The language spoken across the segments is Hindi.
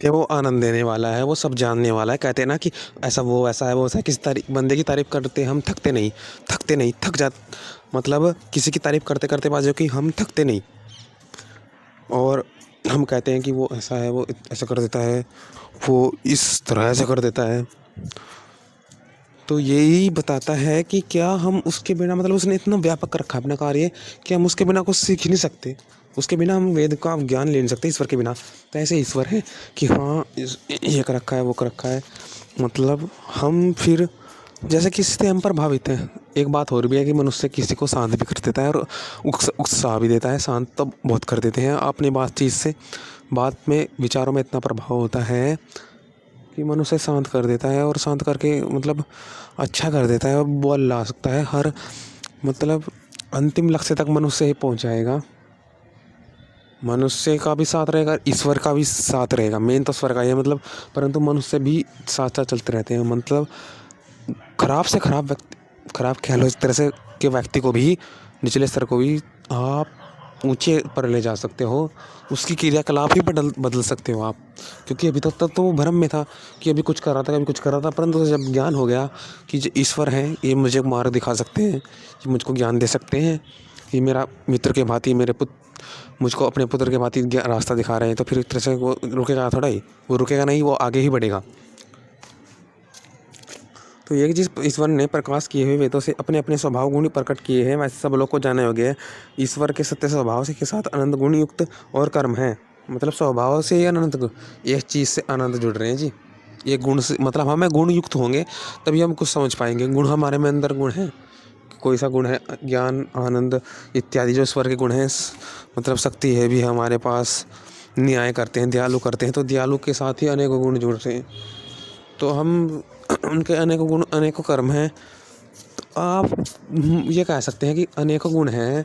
कि वो आनंद देने वाला है, वो सब जानने वाला है। कहते हैं ना कि ऐसा वो ऐसा है वो ऐसा है। किसी बंदे की तारीफ़ करते हम थकते नहीं, थकते नहीं, थक जा मतलब किसी की तारीफ़ करते करते बाजू कि हम थकते नहीं। और हम कहते हैं कि वो ऐसा है, वो ऐसा कर देता है, वो इस तरह ऐसा कर देता है। तो यही बताता है कि क्या हम उसके बिना मतलब उसने इतना व्यापक रखा अपना कार्य कि हम उसके बिना कुछ सीख ही नहीं सकते। उसके बिना हम वेद का ज्ञान ले नहीं सकते ईश्वर के बिना। तो ऐसे ईश्वर है कि हाँ ये कर रखा है, वो कर रखा है। मतलब हम फिर जैसे किसी से हम प्रभावित हैं। एक बात और भी है कि मनुष्य किसी को शांत भी कर देता है और उत्साह भी देता है। शांत तो बहुत कर देते हैं अपनी बातचीत से। बात में विचारों में इतना प्रभाव होता है कि मनुष्य शांत कर देता है और शांत करके मतलब अच्छा कर देता है और बल ला सकता है हर मतलब अंतिम लक्ष्य तक मनुष्य ही पहुंचाएगा। मनुष्य का भी साथ रहेगा, ईश्वर का भी साथ रहेगा। मेन तो स्वर का ही है मतलब। परंतु मनुष्य भी साथ साथ चलते रहते हैं। मतलब खराब से खराब व्यक्ति, खराब ख्यालों इस तरह से के व्यक्ति को भी, निचले स्तर को भी आप ऊंचे पर ले जा सकते हो। उसकी क्रियाकलाप ही बदल बदल सकते हो आप। क्योंकि अभी तक तो वो भ्रम में था कि अभी कुछ कर रहा था, कभी कुछ कर रहा था। परंतु जब ज्ञान हो गया कि जो ईश्वर है ये मुझे मार्ग दिखा सकते हैं, ये मुझको ज्ञान दे सकते हैं, ये मेरा मित्र के भांति मेरे मुझको अपने पुत्र के भांति रास्ता दिखा रहे हैं, तो फिर एक तरह से वो रुकेगा थोड़ा ही, वो रुकेगा नहीं, वो आगे ही बढ़ेगा। तो ये जिस ईश्वर ने प्रकाश किए हुए वेदों से अपने अपने स्वभाव गुण प्रकट किए हैं, वैसे सब लोग को जाना योग्य है। ईश्वर के सत्य स्वभाव से के साथ अनंत गुण युक्त और कर्म है। मतलब स्वभाव से ये अनंत एक चीज़ से आनंद जुड़ रहे हैं जी। ये गुण से मतलब हमें गुण युक्त होंगे तभी हम कुछ समझ पाएंगे। गुण हमारे में अंदर गुण है, कोई सा गुण है, ज्ञान, आनंद इत्यादि जो ईश्वर के गुण हैं। मतलब शक्ति है भी हमारे पास, न्याय करते हैं, दयालु करते हैं, तो दयालु के साथ ही अनेकों गुण जुड़ रहे हैं। तो हम उनके अनेकों गुण अनेकों कर्म हैं। तो आप ये कह सकते हैं कि अनेकों गुण हैं,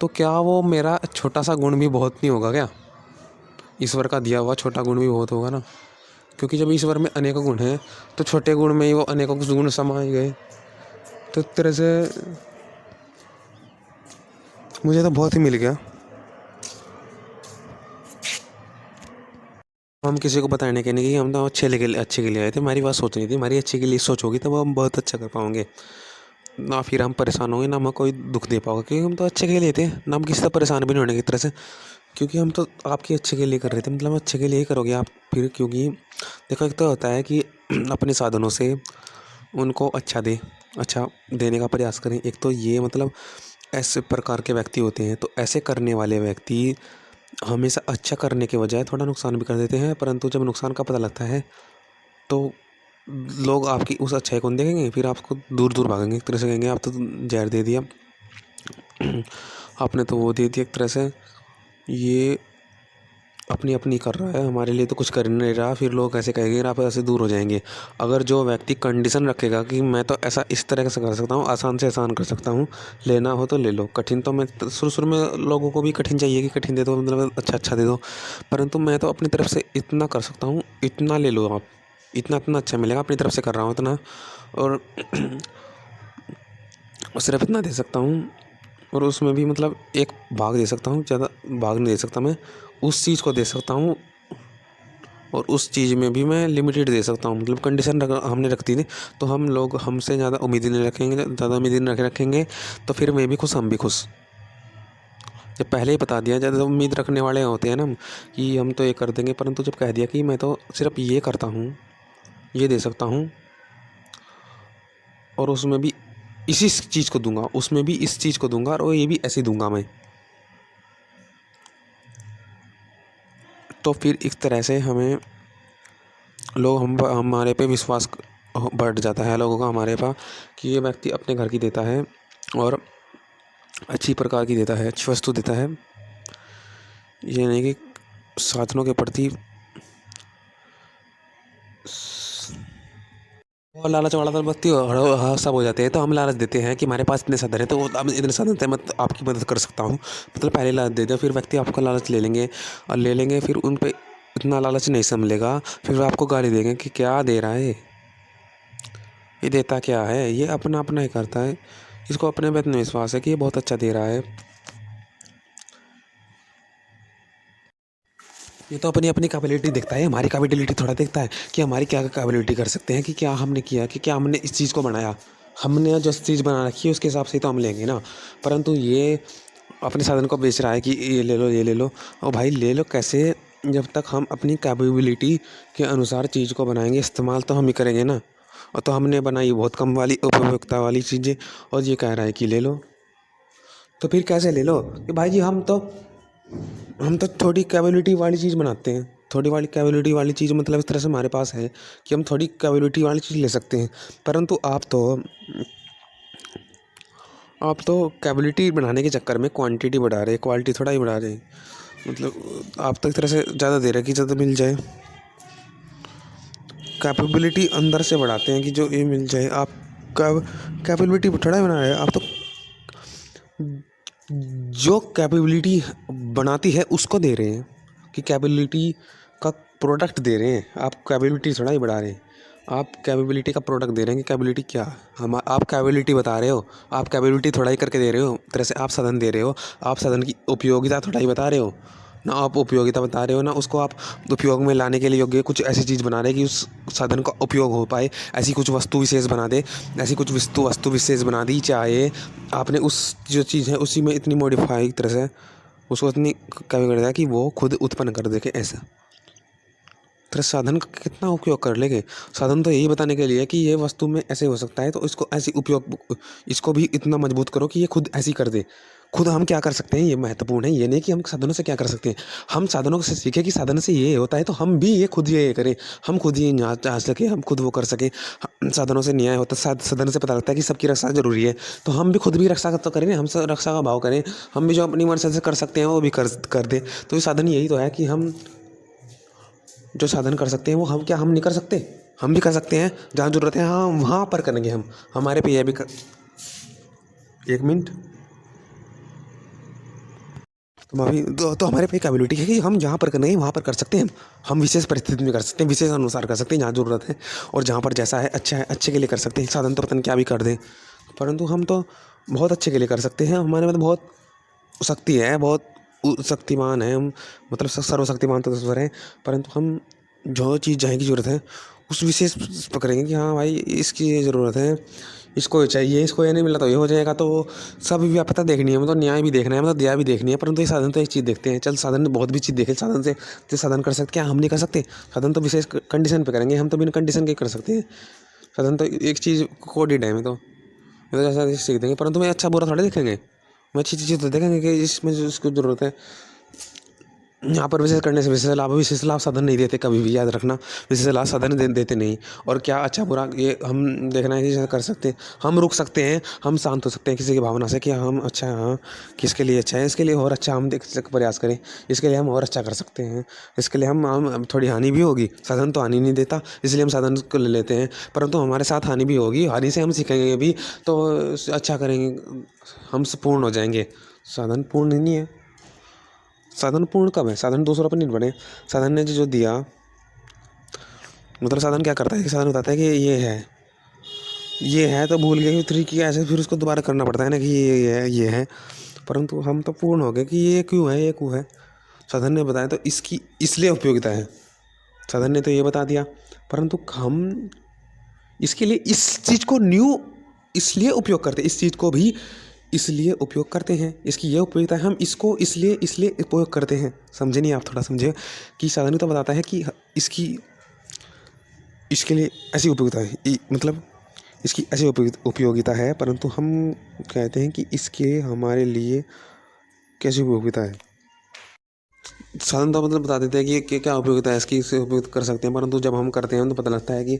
तो क्या वो मेरा छोटा सा गुण भी बहुत नहीं होगा क्या? ईश्वर का दिया हुआ छोटा गुण भी बहुत होगा ना। क्योंकि जब ईश्वर में अनेकों गुण हैं तो छोटे गुण में ही वो अनेकों गुण समाए गए। तो इस तरह से मुझे तो बहुत ही मिल गया। हम किसी को बताने के नहीं कि हम तो अच्छे के लिए आए थे। हमारी बात सोचनी थी, हमारी अच्छे के लिए सोच होगी तो हम बहुत अच्छा कर पाएंगे। ना फिर हम परेशान होंगे, ना हमें कोई दुख दे पाओगे, क्योंकि हम तो अच्छे के लिए थे ना। हम किसी से परेशान भी नहीं होने की तरह से, क्योंकि हम तो आपके अच्छे के लिए कर रहे थे। मतलब अच्छे के लिए ही करोगे आप फिर। क्योंकि देखो एक तो होता है कि अपने साधनों से उनको अच्छा देने का प्रयास करें। एक तो ये मतलब ऐसे प्रकार के व्यक्ति होते हैं, तो ऐसे करने वाले व्यक्ति हमेशा अच्छा करने के बजाय थोड़ा नुकसान भी कर देते हैं। परंतु जब नुकसान का पता लगता है तो लोग आपकी उस अच्छाई को नहीं देखेंगे, फिर आपको दूर दूर भागेंगे। एक तरह से कहेंगे आप तो जहर दे दिया, आपने तो वो दे दिया। एक तरह से ये अपनी अपनी कर रहा है, हमारे लिए तो कुछ कर नहीं रहा। फिर लोग ऐसे कहेंगे, आप ऐसे दूर हो जाएंगे। अगर जो व्यक्ति कंडीशन रखेगा कि मैं तो ऐसा इस तरह से कर सकता हूँ, आसान से आसान कर सकता हूँ, लेना हो तो ले लो, कठिन तो मैं शुरू शुरू में लोगों को भी कठिन चाहिए कि कठिन दे दो, मतलब अच्छा अच्छा दे दो। परंतु मैं तो अपनी तरफ से इतना कर सकता हूँ, इतना ले लो आप, इतना इतना अच्छा मिलेगा, अपनी तरफ से कर रहा हूँ इतना। और सिर्फ इतना दे सकता हूँ, और उसमें भी मतलब एक भाग दे सकता हूँ, ज़्यादा भाग नहीं दे सकता। मैं उस चीज़ को दे सकता हूँ, और उस चीज़ में भी मैं लिमिटेड दे सकता हूँ। मतलब कंडीशन हमने रख दी थी, तो हम लोग हमसे ज़्यादा उम्मीद नहीं रखेंगे। ज़्यादा उम्मीद नहीं रखेंगे तो फिर मैं भी खुश, हम भी खुश। जब पहले ही बता दिया, ज़्यादा उम्मीद रखने वाले होते हैं ना कि हम तो ये कर देंगे, परंतु जब कह दिया कि मैं तो सिर्फ ये करता हूँ, ये दे सकता हूँ, और उसमें भी इसी चीज़ को दूंगा, उसमें भी इस चीज़ को दूंगा, और ये भी ऐसे दूंगा मैं, तो फिर इस तरह से हमें लोग हमारे पे विश्वास बढ़ जाता है लोगों का हमारे पास, कि ये व्यक्ति अपने घर की देता है और अच्छी प्रकार की देता है, अच्छी वस्तु देता है। ये नहीं कि साधनों के प्रति और लालच वाला तो व्यक्ति सब हो जाते हैं। तो हम लालच देते हैं कि हमारे पास इतने साधन हैं, तो अब इतने साधन थे, मैं आपकी मदद कर सकता हूँ। मतलब पहले लालच दे दो, फिर व्यक्ति आपका लालच ले लेंगे, और ले लेंगे फिर उन पे इतना लालच नहीं संभलेगा। फिर वो आपको गाली देंगे कि क्या दे रहा है, ये देता क्या है, ये अपना अपना ही करता है, इसको अपने पे इतना विश्वास है कि ये बहुत अच्छा दे रहा है। ये तो अपनी अपनी कैपेबिलिटी देखता है, हमारी कैपेबिलिटी थोड़ा देखता है कि हमारी क्या कैपेबिलिटी कर सकते हैं, कि क्या हमने किया, कि क्या हमने इस चीज़ को बनाया। हमने जो चीज़ बना रखी है उसके हिसाब से ही तो हम लेंगे ना। परंतु ये अपने साधन को बेच रहा है कि ये ले लो, ये ले लो। और भाई ले लो कैसे, जब तक हम अपनी कैपेबिलिटी के अनुसार चीज़ को बनाएंगे, इस्तेमाल तो हम ही करेंगे ना। और तो हमने बनाई बहुत कम वाली उपयोगिता वाली चीज़ें, और ये कह रहा है कि ले लो। तो फिर कैसे ले लो कि भाई जी हम तो थोड़ी कैपेबिलिटी वाली चीज़ बनाते हैं। थोड़ी वाली कैपेबिलिटी वाली चीज़ मतलब इस तरह से हमारे पास है कि हम थोड़ी कैपेबिलिटी वाली चीज़ ले सकते हैं। परंतु आप तो कैपेबिलिटी बढ़ाने के चक्कर में क्वांटिटी बढ़ा रहे हैं, क्वालिटी थोड़ा ही बढ़ा रहे हैं। मतलब आप तो एक तरह से ज़्यादा दे रहे हैं कि ज़्यादा मिल जाए। कैपेबिलिटी अंदर से बढ़ाते हैं कि जो ये मिल जाए। आप कैपेबिलिटी थोड़ा ही बना रहे हैं, आप तो जो कैपेबिलिटी बनाती है उसको दे रहे हैं, कि कैपेबिलिटी का प्रोडक्ट दे रहे हैं। आप कैपेबिलिटी थोड़ा ही बढ़ा रहे हैं, आप कैपेबिलिटी का प्रोडक्ट दे रहे हैं कि कैपेबिलिटी क्या। हम आप कैपेबिलिटी बता रहे हो, आप कैपेबिलिटी थोड़ा ही करके दे रहे हो। तरह से आप साधन दे रहे हो, आप साधन की उपयोगिता थोड़ा ही बता रहे हो ना। आप उपयोगिता बता रहे हो ना, उसको आप उपयोग में लाने के लिए योग्य कुछ ऐसी चीज़ बना रहे हैं कि उस साधन का उपयोग हो पाए। ऐसी कुछ वस्तु विशेष बना दे, ऐसी कुछ वस्तु विशेष बना दी, चाहे आपने उस जो चीज़ है उसी में इतनी मॉडिफाई तरह से उसको इतनी क्या कर दिया कि वो खुद उत्पन्न कर दे के ऐसा। तरह साधन का कितना उपयोग कर लेंगे। साधन तो यही बताने के लिए कि ये वस्तु में ऐसे हो सकता है, तो इसको ऐसी उपयोग, इसको भी इतना मजबूत करो कि ये खुद ऐसी कर दे। खुद हम क्या कर सकते हैं ये महत्वपूर्ण है, ये नहीं कि हम साधनों से क्या कर सकते हैं। हम साधनों से सीखें कि साधन से ये होता है, तो हम भी ये खुद ये करें। हम खुद ये जा सके, हम खुद वो कर सकें। साधनों से न्याय होता है, साधन से पता लगता है कि सबकी रक्षा जरूरी है। तो हम भी खुद भी रक्षा तो करें, हम सब रक्षा का भाव करें। हम भी जो अपनी मर्जी से कर सकते हैं वो भी कर दे। तो ये साधन यही तो है कि हम जो साधन कर सकते हैं वो हम नहीं कर सकते। हम भी कर सकते हैं, जहाँ ज़रूरत है हाँ वहाँ पर करेंगे हम। हमारे पे यह भी एक मिनट। तो अभी तो हमारे पे कैपेबिलिटी है कि हम जहाँ पर करना है वहाँ पर कर सकते हैं। हम विशेष परिस्थिति में कर सकते हैं, विशेष अनुसार कर सकते हैं, जहाँ ज़रूरत है और जहाँ पर जैसा है अच्छा है, अच्छे के लिए कर सकते हैं। साधन तो पता नहीं क्या भी कर दें, परंतु हम तो बहुत अच्छे के लिए कर सकते हैं। हमारे में तो बहुत शक्ति है, बहुत शक्तिमान है हम। मतलब सर्वशक्तिमान तो ईश्वर है, परंतु हम जो चीज़ जहाँ की ज़रूरत है उस विशेष पकड़ेंगे कि हाँ भाई इसकी ये ज़रूरत है, इसको ये चाहिए, इसको ये नहीं मिला तो ये हो जाएगा। तो सब व्यापकता देखनी है, मतलब न्याय भी देखना है, मतलब दया भी देखनी है। परंतु ये साधन तो एक चीज़ देखते हैं, चल साधन बहुत भी चीज़ देखे साधन से जो साधन कर सकते, क्या हम नहीं कर सकते। साधन तो विशेष कंडीशन पे करेंगे, हम तो बिना कंडीशन के कर सकते हैं। साधन तो एक चीज़ कोडिड है, में तो ये तो जैसा सीख देंगे, परंतु मैं अच्छा बुरा थोड़ा देखेंगे। मैं अच्छी चीज़ तो देखेंगे कि इसमें जो उसको ज़रूरत है। यहाँ पर विशेष करने से विशेष लाभ साधन नहीं देते, कभी भी याद रखना। विशेष लाभ साधन देते नहीं। और क्या अच्छा बुरा ये हम देखना है कि जैसे कर सकते हैं, हम रुक सकते हैं, हम शांत हो सकते हैं किसी की भावना से कि हम अच्छा हाँ किसके लिए अच्छा है, इसके लिए और अच्छा हम देख सक प्रयास करें, इसके लिए हम और अच्छा कर सकते हैं। इसके लिए हम थोड़ी हानि भी होगी, साधन तो हानि नहीं देता इसलिए हम साधन को ले लेते हैं, परंतु हमारे साथ हानि भी होगी, हानि से हम सीखेंगे भी तो अच्छा करेंगे, हम पूर्ण हो जाएंगे। साधन पूर्ण नहीं है। साधन पूर्ण कब है, साधन दूसरों पर नहीं बने। साधन ने जो दिया, मतलब साधन क्या करता है कि साधन बताता है कि ये है तो भूल गए फिर कि ऐसे, फिर उसको दोबारा करना पड़ता है ना कि ये है। परंतु हम तो पूर्ण हो गए कि ये क्यों है, ये क्यों है। साधन ने बताया तो इसकी इसलिए उपयोगिता है। साधन ने तो ये बता दिया, परंतु हम इसके लिए इस चीज़ को इसलिए उपयोग करते हैं, इस चीज़ को भी इसलिए उपयोग करते हैं। इसकी ये उपयोगिता है, हम इसको इसलिए उपयोग करते हैं। समझे नहीं आप, थोड़ा समझे कि साधन तो बताता है कि इसकी इसके लिए ऐसी उपयोगिता है, मतलब इसकी ऐसी उपयोगिता है, परंतु हम कहते हैं कि इसके हमारे लिए कैसी उपयोगिता है। साधन तो मतलब बता देते हैं कि क्या उपयोगिता है इसकी, इससे उपयोग कर सकते हैं, परंतु जब हम करते हैं तो पता लगता है कि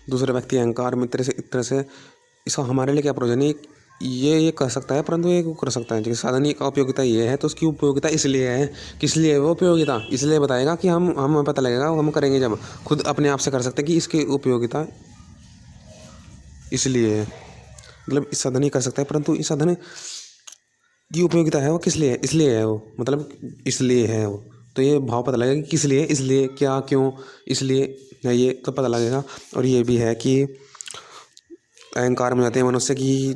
दूसरे व्यक्ति अहंकार मित्र से इस तरह से इसका हमारे लिए क्या प्रयोजन है। ये कर सकता है, परंतु ये कर सकता है। जैसे साधन का उपयोगिता ये है तो उसकी उपयोगिता इसलिए है, किस लिए है वो उपयोगिता, इसलिए बताएगा कि हम हमें पता लगेगा, हम करेंगे जब खुद अपने आप से कर सकते हैं कि इसकी उपयोगिता इसलिए है। मतलब इस साधन ही कर सकता है, परंतु इस साधन की उपयोगिता है वो किस लिए है, इसलिए है वो, मतलब इसलिए है वो। तो ये भाव पता लगेगा कि किस लिए, इसलिए क्या क्यों, इसलिए है, ये तो पता लगेगा। और ये भी है कि अहंकार में जाते हैं मनुष्य की,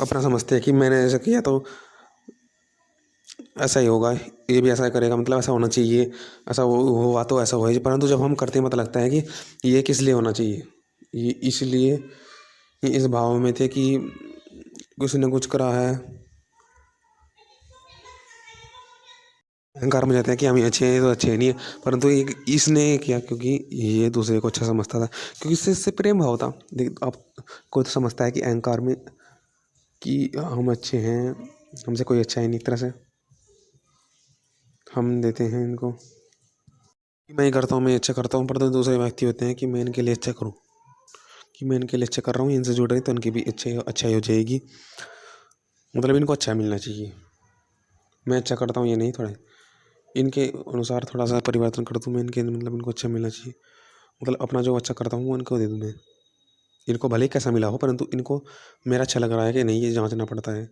अपना समझते हैं कि मैंने ऐसा किया तो ऐसा ही होगा, ये भी ऐसा करेगा, मतलब ऐसा होना चाहिए, ऐसा हुआ तो ऐसा हुआ ही। परंतु जब हम करते हैं पता लगता है कि ये किस लिए होना चाहिए। ये इसलिए ये इस भाव में थे कि कुछ न कुछ करा है, अहंकार में जाते हैं कि हम अच्छे हैं तो अच्छे नहीं है। परंतु एक इसने किया क्योंकि ये दूसरे को अच्छा समझता था, क्योंकि इससे प्रेम भाव था। देख आप, कोई तो समझता है कि अहंकार में कि हम अच्छे हैं, हमसे कोई अच्छा है नहीं, एक तरह से हम देते हैं इनको कि मैं ही करता हूँ, मैं अच्छा करता हूँ। पर तो दूसरे व्यक्ति होते हैं कि मैं इनके लिए अच्छा करूँ, कि मैं इनके लिए अच्छा कर रहा हूँ, इनसे जुड़ रही तो इनकी भी अच्छाई हो जाएगी, मतलब इनको अच्छा मिलना चाहिए। मैं अच्छा करता हूँ ये नहीं, थोड़ा इनके अनुसार थोड़ा सा परिवर्तन कर दूँ मैं, इनके मतलब इनको अच्छा मिलना चाहिए, मतलब अपना जो अच्छा करता हूँ वो इनको दे दूँ मैं। इनको भले ही कैसा मिला हो, परंतु इनको मेरा अच्छा लग रहा है कि नहीं, ये जांचना पड़ता है।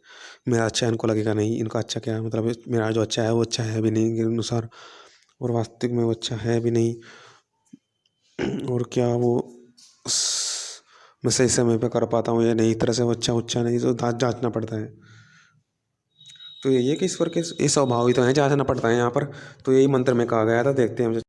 मेरा अच्छा इनको लगेगा नहीं, इनका अच्छा क्या है, मतलब मेरा जो अच्छा है वो अच्छा है भी नहीं इनके अनुसार, और वास्तविक में वो अच्छा है भी नहीं, और क्या वो मैं सही समय पे कर पाता हूँ या नहीं, इस तरह से वो अच्छा उच्चा नहीं, तो जांचना पड़ता है। तो यही है कि ईश्वर के ये स्वभाव ही तो है, जांचना पड़ता है यहाँ पर। तो यही मंत्र में कहा गया था, देखते हैं हम।